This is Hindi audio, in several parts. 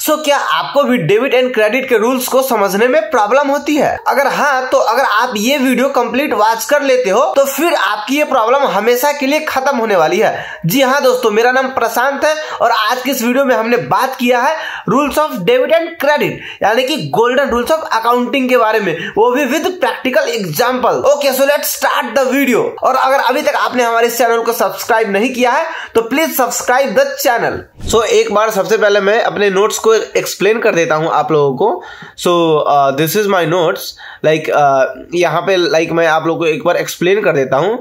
सो क्या आपको भी डेबिट एंड क्रेडिट के रूल्स को समझने में प्रॉब्लम होती है? अगर हाँ, तो अगर आप ये वीडियो कंप्लीट वॉच कर लेते हो तो फिर आपकी ये प्रॉब्लम हमेशा के लिए खत्म होने वाली है। जी हाँ दोस्तों, मेरा नाम प्रशांत है और आज की इस वीडियो में हमने बात किया है rules of debit and credit, यानी कि गोल्डन रूल्स ऑफ अकाउंटिंग के बारे में, वो भी with practical example. Okay, so let's start the video. और अगर अभी तक आपने हमारे इस चैनल को सब्सक्राइब नहीं किया है तो प्लीज सब्सक्राइब द चैनल। सो एक बार सबसे पहले मैं अपने नोट्स को एक्सप्लेन कर देता हूं आप लोगों को। So this is my notes, like यहाँ पे मैं आप लोगों को एक बार एक्सप्लेन कर देता हूं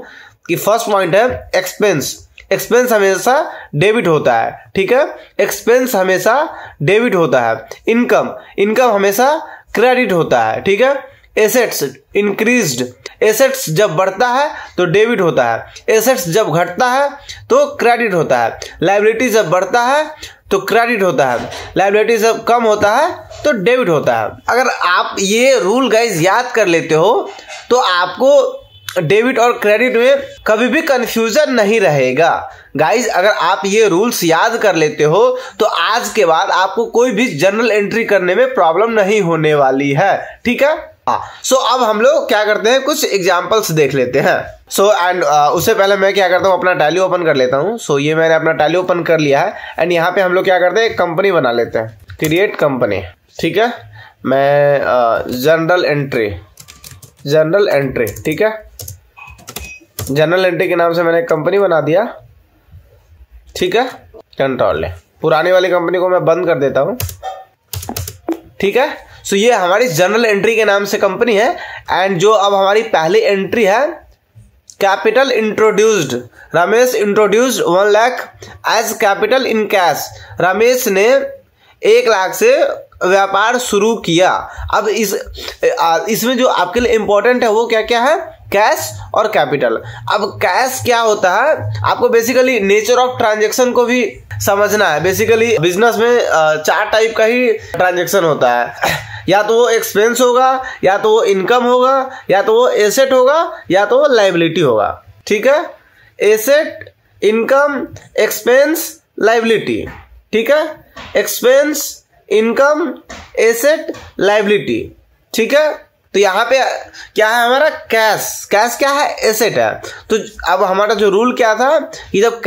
कि फर्स्ट पॉइंट है एक्सपेंस। एक्सपेंस हमेशा डेबिट होता है, ठीक है। एक्सपेंस हमेशा डेबिट होता है। इनकम हमेशा क्रेडिट होता है, ठीक है। एसेट्स इंक्रीज्ड, एसेट्स जब बढ़ता है तो डेबिट होता है, एसेट्स जब घटता है तो क्रेडिट होता है। लायबिलिटी जब बढ़ता है तो क्रेडिट होता है, लायबिलिटी जब कम होता है तो डेबिट होता है। अगर आप ये रूल गाइज याद कर लेते हो तो आपको डेबिट और क्रेडिट में कभी भी कंफ्यूजन नहीं रहेगा। गाइज अगर आप ये रूल्स याद कर लेते हो तो आज के बाद आपको कोई भी जर्नल एंट्री करने में प्रॉब्लम नहीं होने वाली है, ठीक है। सो अब हम लोग क्या करते हैं, कुछ एग्जांपल्स देख लेते हैं। सो एंड उससे पहले मैं क्या करता हूँ, अपना टैली ओपन कर लेता हूँ। सो ये मैंने अपना टैली ओपन कर लिया है एंड यहाँ पे हम लोग क्या करते हैं, कंपनी बना लेते हैं, क्रिएट कंपनी, ठीक है। मैं जर्नल एंट्री, ठीक है। जर्नल एंट्री के नाम से मैंने कंपनी बना दिया, ठीक है। कंट्रोल ले, पुरानी वाली कंपनी को मैं बंद कर देता हूँ, ठीक है। सो ये हमारी जर्नल एंट्री के नाम से कंपनी है एंड जो अब हमारी पहली एंट्री है, capital introduced, Ramesh introduced 1 lakh as capital in cash. Ramesh ने 1 लाख से व्यापार शुरू किया। अब इसमें जो आपके लिए इंपॉर्टेंट है वो क्या क्या है, कैश और कैपिटल। अब कैश क्या होता है, आपको बेसिकली नेचर ऑफ ट्रांजैक्शन को भी समझना है। बेसिकली बिजनेस में 4 टाइप का ही ट्रांजैक्शन होता है, या तो वो एक्सपेंस होगा, या तो वो इनकम होगा, या तो वो एसेट होगा, या तो वो लायबिलिटी होगा, ठीक है। एसेट, इनकम, एक्सपेंस, लायबिलिटी, ठीक है। एक्सपेंस, इनकम, एसेट, लायबिलिटी, ठीक है। तो यहाँ पे क्या है हमारा, कैश क्या है, एसेट है। तो अब हमारा जो रूल क्या था कि जब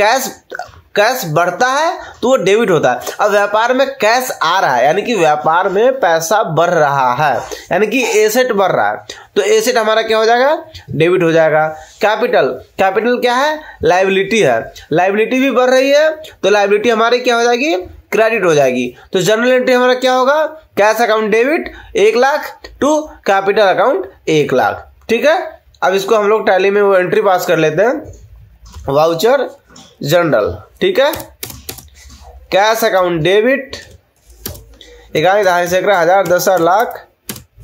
कैश बढ़ता है तो वो डेबिट होता है। अब व्यापार में कैश आ रहा है यानी कि व्यापार में पैसा बढ़ रहा है, यानी कि एसेट बढ़ रहा है, तो एसेट हमारा क्या हो जाएगा, डेबिट हो जाएगा। कैपिटल क्या है, लायबिलिटी है, लायबिलिटी भी बढ़ रही है तो लायबिलिटी हमारी क्या हो जाएगी, क्रेडिट हो जाएगी। तो जर्नल एंट्री हमारा क्या होगा, cash account debit 1 lakh to capital account 1 lakh, ठीक है। अब इसको हम लोग टैली में वो एंट्री पास कर लेते हैं, वाउचर जनरल, ठीक है। Cash account debit 1,50,000 10,000 lakh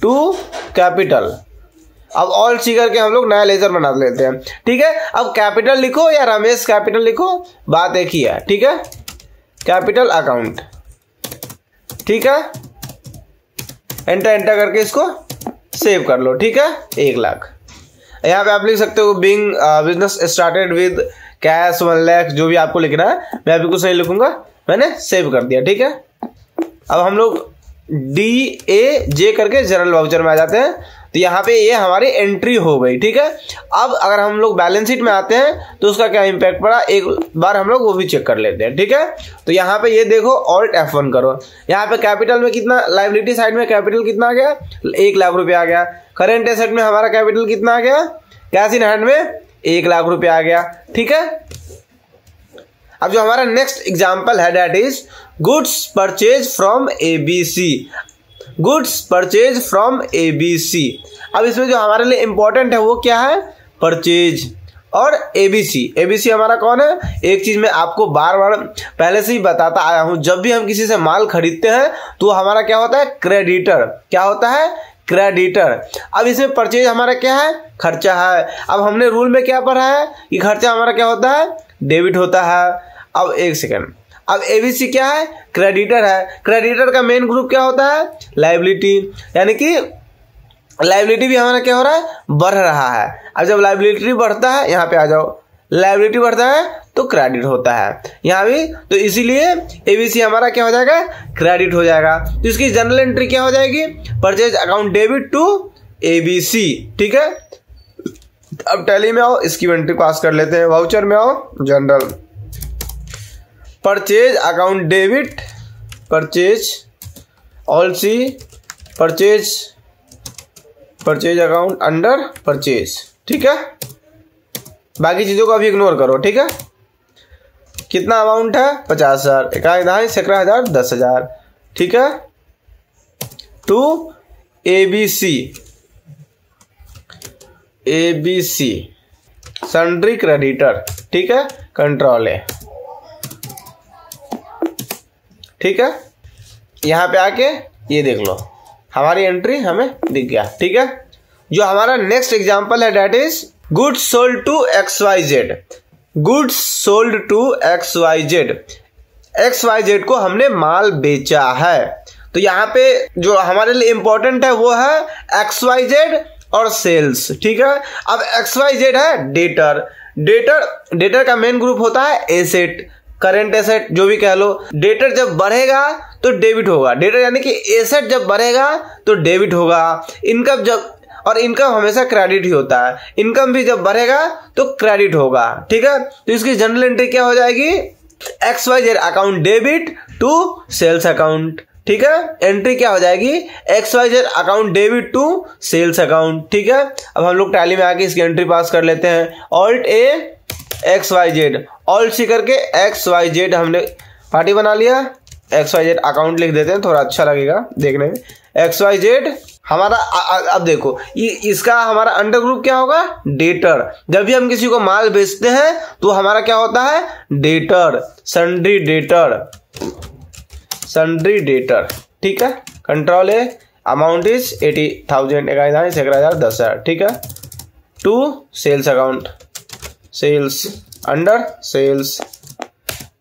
to capital. अब ऑल सी करके हम लोग नया लेजर बना लेते हैं, ठीक है। अब कैपिटल लिखो या रमेश कैपिटल लिखो, बात एक ही है, ठीक है। कैपिटल अकाउंट, ठीक है। एंटर करके इसको सेव कर लो, ठीक है। 1 लाख यहाँ पे आप लिख सकते हो, being business started with cash 1 lakh, जो भी आपको लिखना है। मैं अभी कुछ नहीं लिखूंगा, मैंने सेव कर दिया, ठीक है। अब हम लोग DAJ करके जनरल वाउचर में आ जाते हैं। तो यहाँ पे ये हमारी एंट्री हो गई, ठीक है। अब अगर हम लोग बैलेंस शीट में आते हैं तो उसका क्या इम्पैक्ट पड़ा, एक बार हम लोग वो भी चेक कर लेते हैं, ठीक है। तो यहाँ पे ये देखो, ऑल्ट F1 करो। यहाँ पे कैपिटल में कितना, लायबिलिटी साइड में कैपिटल कितना आ गया, 1 लाख रुपया आ गया। करेंट एसेट में हमारा कैपिटल कितना आ गया, कैश इन हैंड में 1 लाख रुपया आ गया, ठीक है। अब जो हमारा नेक्स्ट एग्जाम्पल है that is goods purchase from ABC। Goods purchase from ABC। अब इसमें जो हमारे लिए इंपॉर्टेंट है वो क्या है, परचेज और ABC हमारा कौन है। एक चीज मैं आपको बार बार पहले से ही बताता आया हूं, जब भी हम किसी से माल खरीदते हैं तो हमारा क्या होता है, क्रेडिटर। क्या होता है, क्रेडिटर। अब इसमें परचेज हमारा क्या है, खर्चा है। अब हमने रूल में क्या पढ़ा है कि खर्चा हमारा क्या होता है, डेबिट होता है। अब एक सेकेंड, अब ABC क्या है, क्रेडिटर है। क्रेडिटर का मेन ग्रुप क्या होता है, लायबिलिटी, यानी कि लायबिलिटी भी हमारा क्या हो रहा है, बढ़ रहा है। अब जब लायबिलिटी बढ़ता है, यहाँ पे आ जाओ, लायबिलिटी बढ़ता है तो क्रेडिट होता है यहाँ भी, तो इसीलिए एबीसी हमारा क्या हो जाएगा, क्रेडिट हो जाएगा। तो इसकी जनरल एंट्री क्या हो जाएगी, purchase account debit to ABC. ठीक है, अब टैली में आओ, इसकी एंट्री पास कर लेते हैं। वाउचर में आओ, journal purchase account debit, purchase alt C purchase account under purchase. ठीक है, बाकी चीजों को अभी इग्नोर करो। ठीक है, कितना अमाउंट है, 50,000, 1,000, 11,000, 10,000। ठीक है, टू एबीसी सन्ड्री क्रेडिटर। ठीक है, कंट्रोल है। ठीक है, यहां पे आके ये देख लो, हमारी एंट्री हमें दिख गया। ठीक है, जो हमारा नेक्स्ट एग्जांपल है that is goods sold to XYZ। Goods sold to XYZ, XYZ को हमने माल बेचा है। तो यहाँ पे जो हमारे लिए इंपॉर्टेंट है वो है XYZ और सेल्स। ठीक है, अब XYZ है डेटर का मेन ग्रुप होता है एसेट, करेंट एसेट जो भी कह लो। डेटर जब बढ़ेगा तो डेबिट होगा, डेटर यानी कि एसेट जब बढ़ेगा तो डेबिट होगा। इनकम जब, और इनकम हमेशा क्रेडिट ही होता है, इनकम भी जब बढ़ेगा तो क्रेडिट होगा। ठीक है, तो इसकी जनरल एंट्री क्या हो जाएगी, XYZ account debit to sales account. ठीक है, एंट्री क्या हो जाएगी, XYZ account debit to sales account. ठीक है, अब हम लोग टैली में आके इसकी एंट्री पास कर लेते हैं। ऑल्ट ए XYZ, ऑल्ट सी करके XYZ हमने पार्टी बना लिया। XYZ अकाउंट लिख देते हैं, थोड़ा अच्छा लगेगा देखने में। XYZ हमारा, अब देखो इसका हमारा अंडर ग्रुप क्या होगा, डेटर। जब भी हम किसी को माल बेचते हैं तो हमारा क्या होता है, डेटर, सन्ड्री डेटर। ठीक है, कंट्रोल है। Amount is 80,000, 11,000, 11,000, 10,000। ठीक है, to sales account, sales under sales,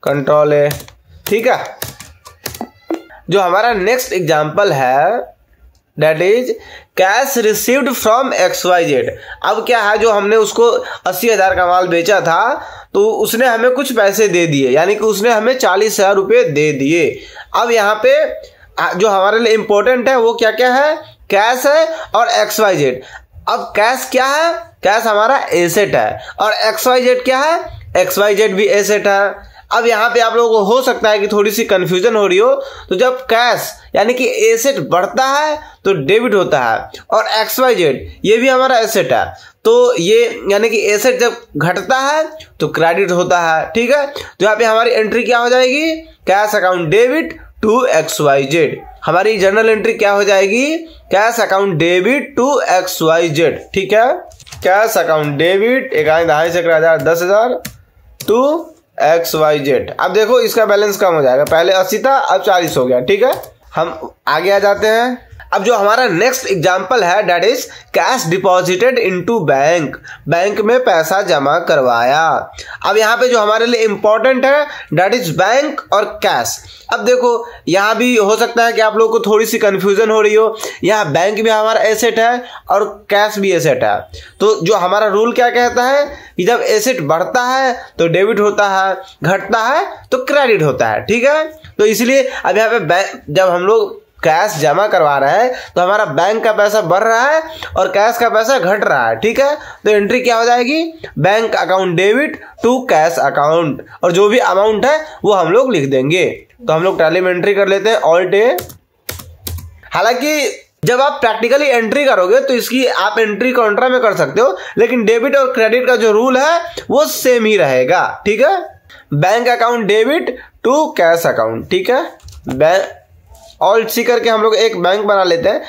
control है। ठीक है, जो हमारा नेक्स्ट एग्जांपल है that is cash received from XYZ। अब क्या है, जो हमने उसको 80,000 का माल बेचा था तो उसने हमें कुछ पैसे दे दिए, यानी कि उसने हमें 40,000 रुपये दे दिए। अब यहाँ पे जो हमारे लिए इंपॉर्टेंट है वो क्या क्या है, कैश है और XYZ। अब कैश क्या है, कैश हमारा एसेट है, और XYZ क्या है, XYZ भी एसेट है। अब यहाँ पे आप लोगों को हो सकता है कि थोड़ी सी कंफ्यूजन हो रही हो, तो जब कैश यानी कि एसेट बढ़ता है तो डेबिट होता है, और XYZ ये भी हमारा एसेट है, तो ये यानी कि एसेट जब घटता है तो क्रेडिट होता है। ठीक है, तो यहाँ पे हमारी एंट्री क्या हो जाएगी, cash account debit to XYZ। हमारी जर्नल एंट्री क्या हो जाएगी, cash account debit to XYZ। ठीक है, cash account debit 1,000, 11,000, 10,000 to XYZ। अब देखो इसका बैलेंस कम हो जाएगा, पहले 80 था अब 40 हो गया। ठीक है, हम आगे आ जाते हैं। अब जो हमारा नेक्स्ट एग्जांपल है that is cash deposited into bank, bank में पैसा जमा करवाया। अब यहाँ पे जो हमारे लिए इंपॉर्टेंट है दैट इज बैंक और कैश। अब देखो यहाँ भी हो सकता है कि आप लोगों को थोड़ी सी कंफ्यूजन हो रही हो, यहाँ बैंक भी हमारा एसेट है और कैश भी एसेट है। तो जो हमारा रूल क्या कहता है कि जब एसेट बढ़ता है तो डेबिट होता है, घटता है तो क्रेडिट होता है। ठीक है, तो इसलिए अब यहाँ पे जब हम लोग कैश जमा करवा रहे हैं तो हमारा बैंक का पैसा बढ़ रहा है और कैश का पैसा घट रहा है। ठीक है, तो एंट्री क्या हो जाएगी, bank account debit to cash account, और जो भी अमाउंट है वो हम लोग लिख देंगे। तो हम लोग टैली में एंट्री कर लेते हैं, ऑल्ट ए। हालांकि जब आप प्रैक्टिकली एंट्री करोगे तो इसकी आप एंट्री काउंटर में कर सकते हो, लेकिन डेबिट और क्रेडिट का जो रूल है वो सेम ही रहेगा। ठीक है, bank account debit to cash account. ठीक है, ऑल्ट सी करके हम लोग एक बैंक बना लेते हैं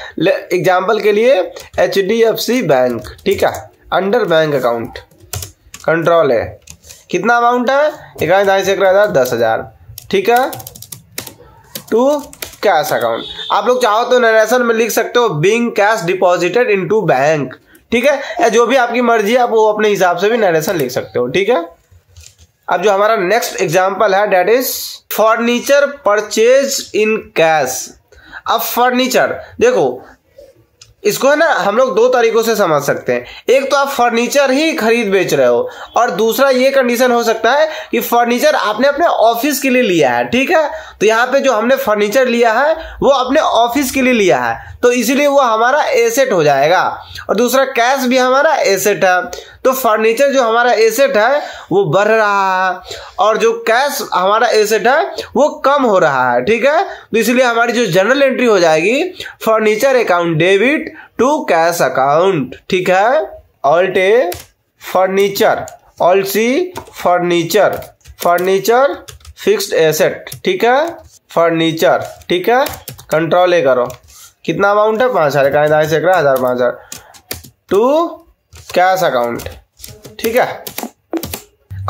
एग्जाम्पल के लिए, HDFC बैंक। ठीक है, अंडर बैंक अकाउंट, कंट्रोल है। कितना अमाउंट है, 1,000, 11,000, 10,000। ठीक है, टू कैश अकाउंट। आप लोग चाहो तो नरेशन में लिख सकते हो being cash deposited into bank. ठीक है, या जो भी आपकी मर्जी है आप वो अपने हिसाब से भी नरेशन लिख सकते हो। ठीक है, अब जो हमारा नेक्स्ट एग्जांपल है that is furniture purchase in cash. अब फर्नीचर देखो इसको है ना हम लोग दो तरीकों से समझ सकते हैं। एक तो आप फर्नीचर ही खरीद बेच रहे हो, और दूसरा ये कंडीशन हो सकता है कि फर्नीचर आपने अपने ऑफिस के लिए लिया है, ठीक है। तो यहाँ पे जो हमने फर्नीचर लिया है वो अपने ऑफिस के लिए लिया है, तो इसीलिए वो हमारा एसेट हो जाएगा। और दूसरा कैश भी हमारा एसेट है, तो फर्नीचर जो हमारा एसेट है वो बढ़ रहा है और जो कैश हमारा एसेट है वो कम हो रहा है, ठीक है। तो इसलिए हमारी जो जनरल एंट्री हो जाएगी furniture account debit to cash account, ठीक है। Alt A furniture, alt C furniture, furniture fixed asset, ठीक है, फर्नीचर, ठीक है। कंट्रोल ए करो, कितना अमाउंट है 5,000, कहीं 10,000 5,000 टू कैश अकाउंट, ठीक है।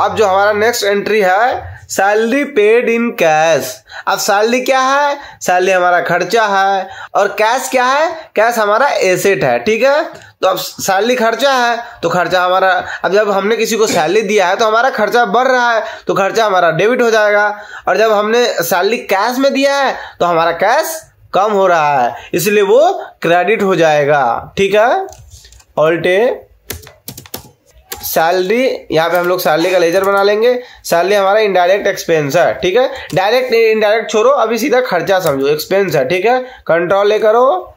अब जो हमारा नेक्स्ट एंट्री है सैलरी पेड इन कैश। अब सैलरी क्या है, सैलरी हमारा खर्चा है, और कैश क्या है, कैश हमारा एसेट है, ठीक है। तो अब सैलरी खर्चा है तो खर्चा हमारा, अब जब हमने किसी को सैलरी दिया है तो हमारा खर्चा बढ़ रहा है तो खर्चा हमारा डेबिट हो जाएगा, और जब हमने सैलरी कैश में दिया है तो हमारा कैश कम हो रहा है, इसलिए वो क्रेडिट हो जाएगा, ठीक है। ऑल्ट ए सैलरी, यहाँ पे हम लोग सैलरी का लेजर बना लेंगे। सैलरी हमारा इनडायरेक्ट एक्सपेंस है, ठीक है। डायरेक्ट इनडायरेक्ट छोड़ो, अभी सीधा खर्चा समझो, एक्सपेंस है, ठीक है। कंट्रोल ले करो,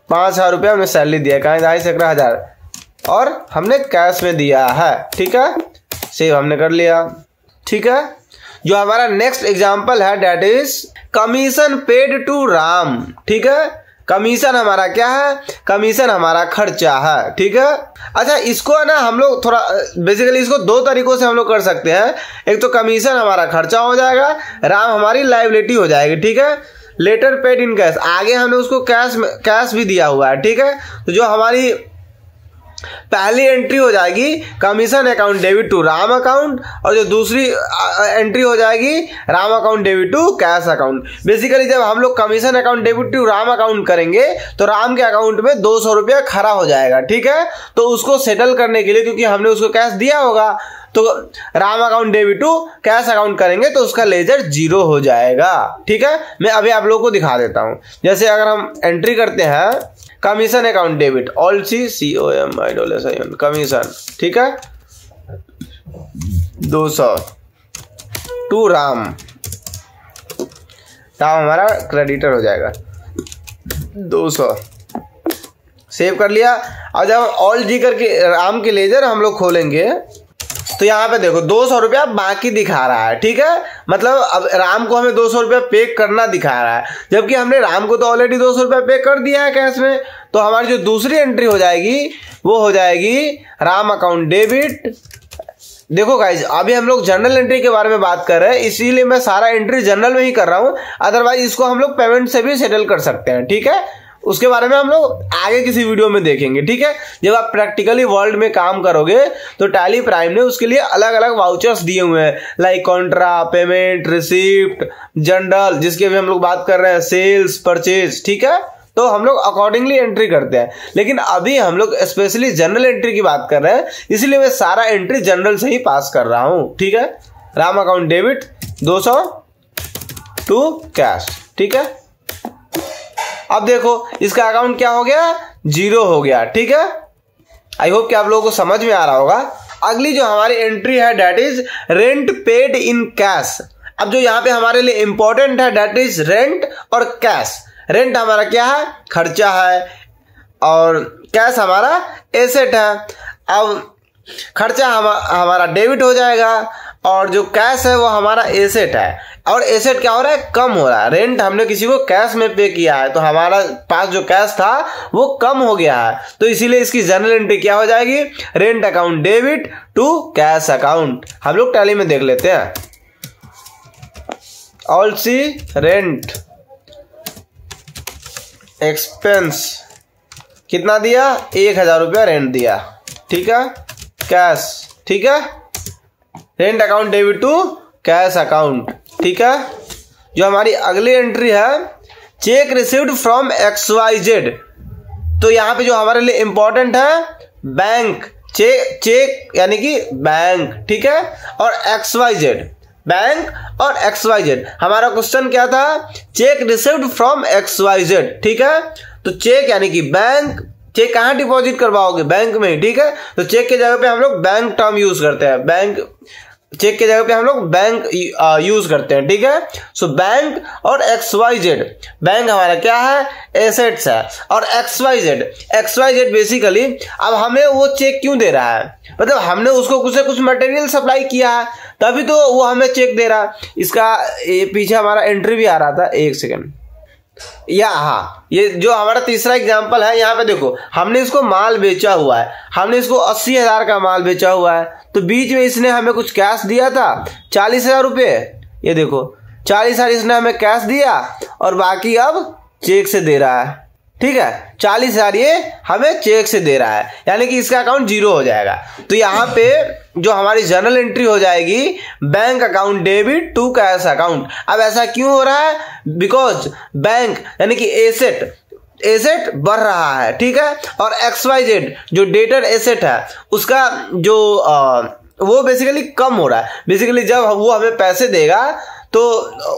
5,000 रुपया हमने सैलरी दिया, कहीं 2,50,000 और हमने कैश में दिया है, ठीक है। सेव हमने कर लिया, ठीक है। जो हमारा नेक्स्ट एग्जाम्पल है that is commission paid to Ram, ठीक है। कमीशन हमारा क्या है, कमीशन हमारा खर्चा है, ठीक है। अच्छा, इसको है ना हम लोग थोड़ा बेसिकली इसको दो तरीकों से हम लोग कर सकते हैं। एक तो कमीशन हमारा खर्चा हो जाएगा, राम हमारी लायबिलिटी हो जाएगी, ठीक है। लेटर पेड इन कैश, आगे हमने उसको कैश भी दिया हुआ है, ठीक है। तो जो हमारी पहली एंट्री हो जाएगी commission account debit to Ram account, और जो दूसरी एंट्री हो जाएगी Ram account debit to cash account. Basically जब हम लोग commission account debit to Ram account करेंगे तो राम के अकाउंट में 200 रुपया खड़ा हो जाएगा, ठीक है। तो उसको सेटल करने के लिए, क्योंकि हमने उसको कैश दिया होगा, तो Ram account debit to cash account करेंगे तो उसका लेजर 0 हो जाएगा, ठीक है। मैं अभी आप लोगों को दिखा देता हूं। जैसे अगर हम एंट्री करते हैं कमीशन अकाउंट डेबिट, ऑल सी COMISSION कमीशन, ठीक है, 200 टू राम, राम हमारा क्रेडिटर हो जाएगा 200, सेव कर लिया। और जब ऑल जी करके राम के लेजर हम लोग खोलेंगे तो यहाँ पे देखो 200 रुपया बाकी दिखा रहा है, ठीक है। मतलब अब राम को हमें 200 रुपया पे करना दिखा रहा है, जबकि हमने राम को तो ऑलरेडी 200 रुपया पे कर दिया है कैश में। तो हमारी जो दूसरी एंट्री हो जाएगी वो हो जाएगी राम अकाउंट डेबिट। देखो गाइज, अभी हम लोग जनरल एंट्री के बारे में बात कर रहे हैं, इसीलिए मैं सारा एंट्री जनरल में ही कर रहा हूँ, अदरवाइज इसको हम लोग पेमेंट से भी सेटल कर सकते हैं, ठीक है। उसके बारे में हम लोग आगे किसी वीडियो में देखेंगे, ठीक है। जब आप प्रैक्टिकली वर्ल्ड में काम करोगे तो टैली प्राइम ने उसके लिए अलग अलग वाउचर्स दिए हुए हैं, like Contra, payment, receipt, general, जिसके भी हम लोग बात कर रहे हैं, सेल्स, परचेज, ठीक है। तो हम लोग अकॉर्डिंगली एंट्री करते हैं, लेकिन अभी हम लोग स्पेशली जनरल एंट्री की बात कर रहे हैं, इसलिए मैं सारा एंट्री जनरल से ही पास कर रहा हूं, ठीक है। Ram account debit 200 to cash, ठीक है। अब देखो इसका अकाउंट क्या हो गया, 0 हो गया, ठीक है। आई होप कि आप लोगों को समझ में आ रहा होगा। अगली जो हमारी एंट्री है that is rent paid in cash. अब जो यहाँ पे हमारे लिए इंपॉर्टेंट है डेट इज रेंट और कैश। रेंट हमारा क्या है, खर्चा है, और कैश हमारा एसेट है। अब खर्चा हमारा डेबिट हो जाएगा, और जो कैश है वो हमारा एसेट है, और एसेट क्या हो रहा है, कम हो रहा है। रेंट हमने किसी को कैश में पे किया है तो हमारा पास जो कैश था वो कम हो गया है, तो इसीलिए इसकी जनरल एंट्री क्या हो जाएगी, rent account debit to cash account. हम लोग टैली में देख लेते हैं। ऑल सी रेंट एक्सपेंस कितना दिया, 1,000 रुपया रेंट दिया, ठीक है, कैश, ठीक है। Rent account debit to cash account, ठीक है। जो हमारी अगली एंट्री है चेक रिसीव्ड फ्रॉम XYZ, तो यहां पे जो हमारे लिए इंपॉर्टेंट है बैंक, चेक यानी कि बैंक, ठीक है, और XYZ, बैंक और XYZ। हमारा क्वेश्चन क्या था, चेक रिसीव्ड फ्रॉम XYZ, ठीक है। तो चेक यानी कि बैंक, चेक कहाँ डिपॉजिट करवाओगे? बैंक में, ठीक है। तो चेक के जगह पे हम लोग बैंक टर्म यूज करते हैं, बैंक, चेक के जगह पे हम लोग बैंक यूज करते हैं, ठीक है। सो बैंक और XYZ, बैंक हमारा क्या है? एसेट्स है। और XYZ बेसिकली अब हमें वो चेक क्यों दे रहा है? मतलब हमने उसको कुछ से कुछ मटेरियल सप्लाई किया है, तभी तो वो हमें चेक दे रहा है। इसका पीछे हमारा एंट्री भी आ रहा था, एक सेकेंड। या हाँ, ये जो हमारा तीसरा एग्जांपल है, यहाँ पे देखो हमने इसको माल बेचा हुआ है, हमने इसको 80,000 का माल बेचा हुआ है। तो बीच में इसने हमें कुछ कैश दिया था 40,000 रुपये, ये देखो 40,000 इसने हमें कैश दिया और बाकी अब चेक से दे रहा है, ठीक है। 40,000 ये हमें चेक से दे रहा है, यानी कि इसका अकाउंट जीरो हो जाएगा। तो यहाँ पे जो हमारी जर्नल एंट्री हो जाएगी, bank account debit to cash account. अब ऐसा क्यों हो रहा है? बिकॉज बैंक यानी कि एसेट बढ़ रहा है, ठीक है। और XYZ जो डेटर एसेट है उसका जो वो बेसिकली कम हो रहा है। बेसिकली जब वो हमें पैसे देगा तो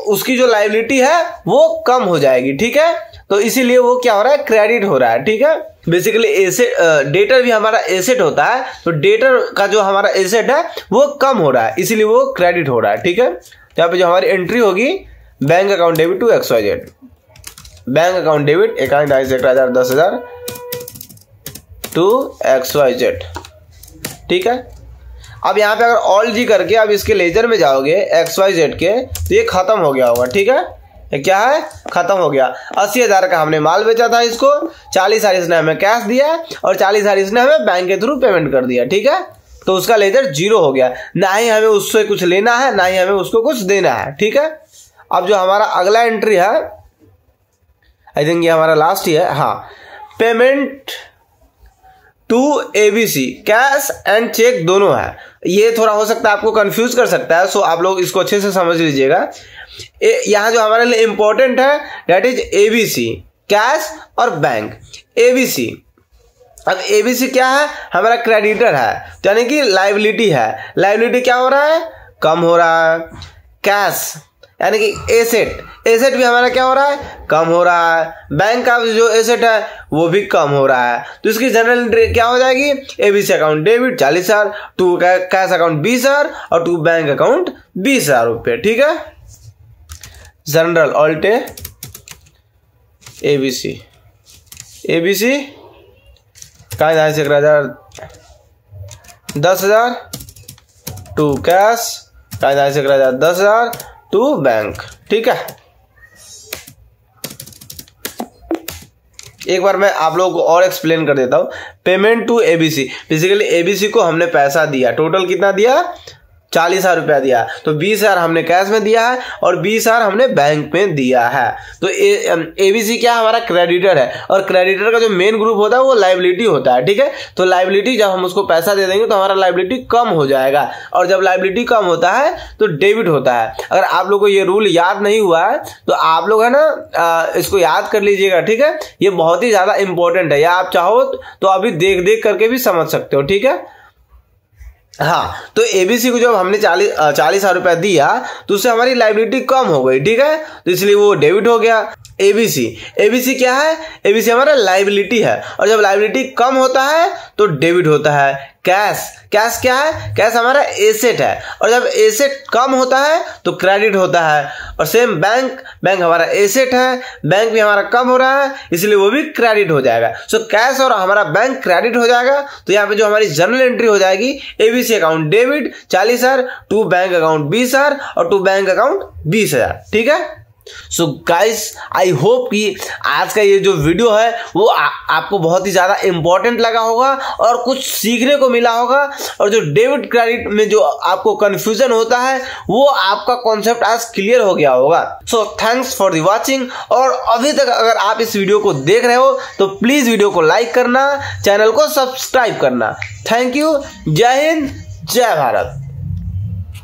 उसकी जो लायबिलिटी है वो कम हो जाएगी, ठीक है। तो इसीलिए वो क्या हो रहा है? क्रेडिट हो रहा है, ठीक है। बेसिकली एसेट, डेटर भी हमारा एसेट होता है, तो डेटर का जो हमारा एसेट है वो कम हो रहा है, इसीलिए वो क्रेडिट हो रहा है, ठीक है। तो यहाँ पे जो हमारी एंट्री होगी, bank account debit to XYZ, bank account debit 10,000 to XYZ, ठीक है। अब यहाँ पे अगर ऑल जी करके अब इसके लेजर में जाओगे XYZ के, तो ये खत्म हो गया होगा, ठीक है। ये क्या है? खत्म हो गया। 80,000 का हमने माल बेचा था इसको, 40,000 इसने हमें कैश दिया और 40,000 इसने हमें बैंक के थ्रू पेमेंट कर दिया, ठीक है। तो उसका लेजर जीरो हो गया, ना ही हमें उससे कुछ लेना है ना ही हमें उसको कुछ देना है, ठीक है। अब जो हमारा अगला एंट्री है, आई थिंक ये हमारा लास्ट ही है, हाँ, payment to ABC, cash and cheque दोनों है। ये थोड़ा हो सकता है आपको कंफ्यूज कर सकता है, सो आप लोग इसको अच्छे से समझ लीजिएगा। यहाँ जो हमारे लिए इंपॉर्टेंट है दैट इज ABC, कैश और बैंक। ABC, अब ABC क्या है? हमारा क्रेडिटर है, तो यानी कि लायबिलिटी है। लायबिलिटी क्या हो रहा है? कम हो रहा है। कैश यानी कि एसेट भी हमारा क्या हो रहा है? कम हो रहा है। बैंक का जो एसेट है वो भी कम हो रहा है। तो इसकी जनरल एंट्री क्या हो जाएगी? ABC account debit 40,000 to cash account 20,000 और टू बैंक अकाउंट 20,000 रुपये, ठीक है। जनरल ऑल्टे ABC का 10,000 टू कैश का 10,000 टू बैंक, ठीक है। एक बार मैं आप लोगों को और एक्सप्लेन कर देता हूं। Payment to ABC, basically ABC को हमने पैसा दिया, टोटल कितना दिया? 40,000 रुपया दिया। तो 20,000 हमने कैश में दिया है और 20,000 हमने बैंक में दिया है। तो ABC क्या हमारा? क्रेडिटर है, और क्रेडिटर का जो मेन ग्रुप होता है वो लायबिलिटी होता है, ठीक है। तो लायबिलिटी जब हम उसको पैसा दे देंगे तो हमारा लायबिलिटी कम हो जाएगा, और जब लायबिलिटी कम होता है तो डेबिट होता है। अगर आप लोगों को ये रूल याद नहीं हुआ है तो आप लोग है ना इसको याद कर लीजिएगा, ठीक है। ये बहुत ही ज्यादा इंपॉर्टेंट है, या आप चाहो तो अभी देख करके भी समझ सकते हो, ठीक है। हाँ, तो ABC को जब हमने 40,000 रुपया दिया तो उससे हमारी लायबिलिटी कम हो गई, ठीक है। तो इसलिए वो डेबिट हो गया। ABC क्या है? ABC हमारा लायबिलिटी है, और जब लायबिलिटी कम होता है तो डेबिट होता है। कैश क्या है? कैश हमारा एसेट है, और जब एसेट कम होता है तो क्रेडिट होता है। और सेम बैंक हमारा एसेट है, बैंक भी हमारा कम हो रहा है, इसलिए वो भी क्रेडिट हो जाएगा। सो कैश और हमारा बैंक क्रेडिट हो जाएगा। तो यहाँ पे जो हमारी जर्नल एंट्री हो जाएगी, ABC account debit 40,000 to bank account 20,000 और टू बैंक अकाउंट 20,000, ठीक है। सो गाइस, आई होप कि आज का ये जो वीडियो है वो आपको बहुत ही ज़्यादा इंपॉर्टेंट लगा होगा और कुछ सीखने को मिला होगा, और जो डेबिट क्रेडिट में जो आपको कंफ्यूजन होता है वो आपका कॉन्सेप्ट आज क्लियर हो गया होगा। So thanks for the watching, और अभी तक अगर आप इस वीडियो को देख रहे हो तो प्लीज़ वीडियो को लाइक करना, चैनल को सब्सक्राइब करना। Thank you. जय हिंद, जय भारत।